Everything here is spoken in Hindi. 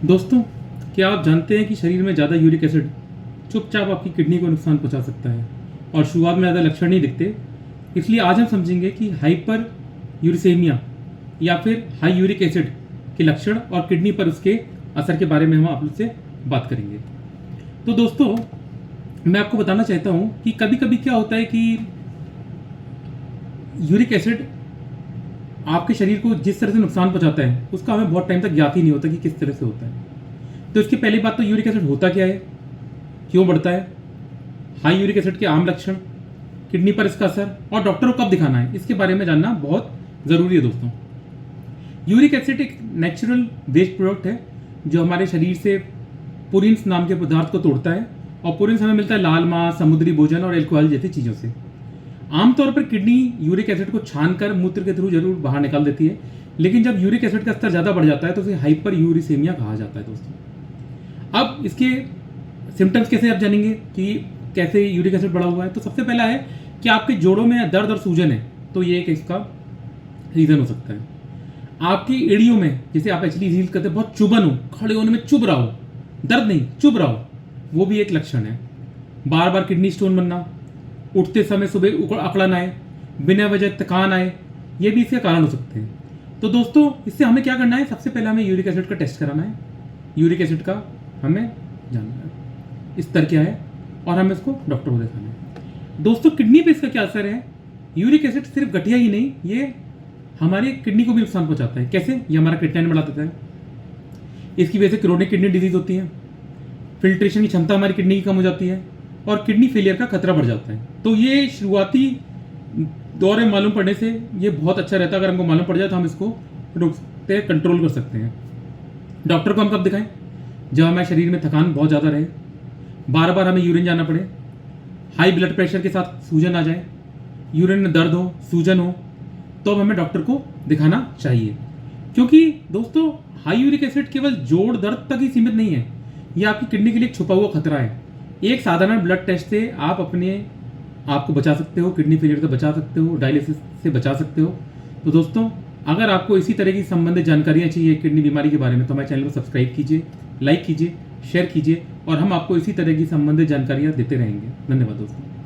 दोस्तों, क्या आप जानते हैं कि शरीर में ज़्यादा यूरिक एसिड चुपचाप आपकी किडनी को नुकसान पहुंचा सकता है और शुरुआत में ज़्यादा लक्षण नहीं दिखते। इसलिए आज हम समझेंगे कि हाइपर यूरिसेमिया या फिर हाई यूरिक एसिड के लक्षण और किडनी पर उसके असर के बारे में हम आप लोग से बात करेंगे। तो दोस्तों, मैं आपको बताना चाहता हूं कि कभी कभी क्या होता है कि यूरिक एसिड आपके शरीर को जिस तरह से नुकसान पहुंचाता है उसका हमें बहुत टाइम तक ज्ञात ही नहीं होता कि किस तरह से होता है। तो इसकी पहली बात तो यूरिक एसिड होता क्या है, क्यों बढ़ता है, हाई यूरिक एसिड के आम लक्षण, किडनी पर इसका असर और डॉक्टर को कब दिखाना है, इसके बारे में जानना बहुत ज़रूरी है। दोस्तों, यूरिक एसिड एक नेचुरल वेस्ट प्रोडक्ट है जो हमारे शरीर से पुरिन्स नाम के पदार्थ को तोड़ता है और पुरिन्स हमें मिलता है लाल मांस, समुद्री भोजन और एल्कोहल जैसी चीज़ों से। आमतौर पर किडनी यूरिक एसिड को छानकर मूत्र के थ्रू जरूर बाहर निकाल देती है, लेकिन जब यूरिक एसिड का स्तर ज़्यादा बढ़ जाता है तो उसे हाइपर यूरिसेमिया कहा जाता है। दोस्तों, अब इसके सिम्टम्स कैसे आप जानेंगे कि कैसे यूरिक एसिड बढ़ा हुआ है। तो सबसे पहला है कि आपके जोड़ों में दर्द और सूजन है, तो ये एक इसका रीज़न हो सकता है। आपकी एड़ियों में, जैसे आप एक्चुअली हील करते हैं, बहुत चुभन हो, खड़े होने में चुभ रहा हो, दर्द नहीं चुभ रहा हो, वो भी एक लक्षण है। बार बार किडनी स्टोन बनना, उठते समय सुबह अकड़न आए, बिना वजह थकान आए, ये भी इसके कारण हो सकते हैं। तो दोस्तों, इससे हमें क्या करना है, सबसे पहले हमें यूरिक एसिड का टेस्ट कराना है। यूरिक एसिड का हमें जानना है स्तर क्या है और हमें इसको डॉक्टर को दिखाना है। दोस्तों, किडनी पे इसका क्या असर है, यूरिक एसिड सिर्फ गठिया ही नहीं, ये हमारी किडनी को भी नुकसान पहुंचाता है। कैसे, ये हमारा क्रिएटिनिन बढ़ा देता है, इसकी वजह से क्रोनिक किडनी डिजीज होती है, फिल्ट्रेशन की क्षमता हमारी किडनी की कम हो जाती है और किडनी फेलियर का खतरा बढ़ जाता है। तो ये शुरुआती दौर में मालूम पड़ने से ये बहुत अच्छा रहता है। अगर हमको मालूम पड़ जाए तो हम इसको रोकते, कंट्रोल कर सकते हैं। डॉक्टर को हम कब दिखाएं, जब हमारे शरीर में थकान बहुत ज़्यादा रहे, बार बार हमें यूरिन जाना पड़े, हाई ब्लड प्रेशर के साथ सूजन आ जाए, यूरिन में दर्द हो, सूजन हो, तो हमें डॉक्टर को दिखाना चाहिए। क्योंकि दोस्तों, हाई यूरिक एसिड केवल जोड़ दर्द तक ही सीमित नहीं है, यह आपकी किडनी के लिए एक छुपा हुआ खतरा है। एक साधारण ब्लड टेस्ट से आप अपने आप को बचा सकते हो, किडनी फेलियर से बचा सकते हो, डायलिसिस से बचा सकते हो। तो दोस्तों, अगर आपको इसी तरह की संबंधित जानकारियाँ चाहिए किडनी बीमारी के बारे में, तो हमारे चैनल को सब्सक्राइब कीजिए, लाइक कीजिए, शेयर कीजिए और हम आपको इसी तरह की संबंधित जानकारियाँ देते रहेंगे। धन्यवाद दोस्तों।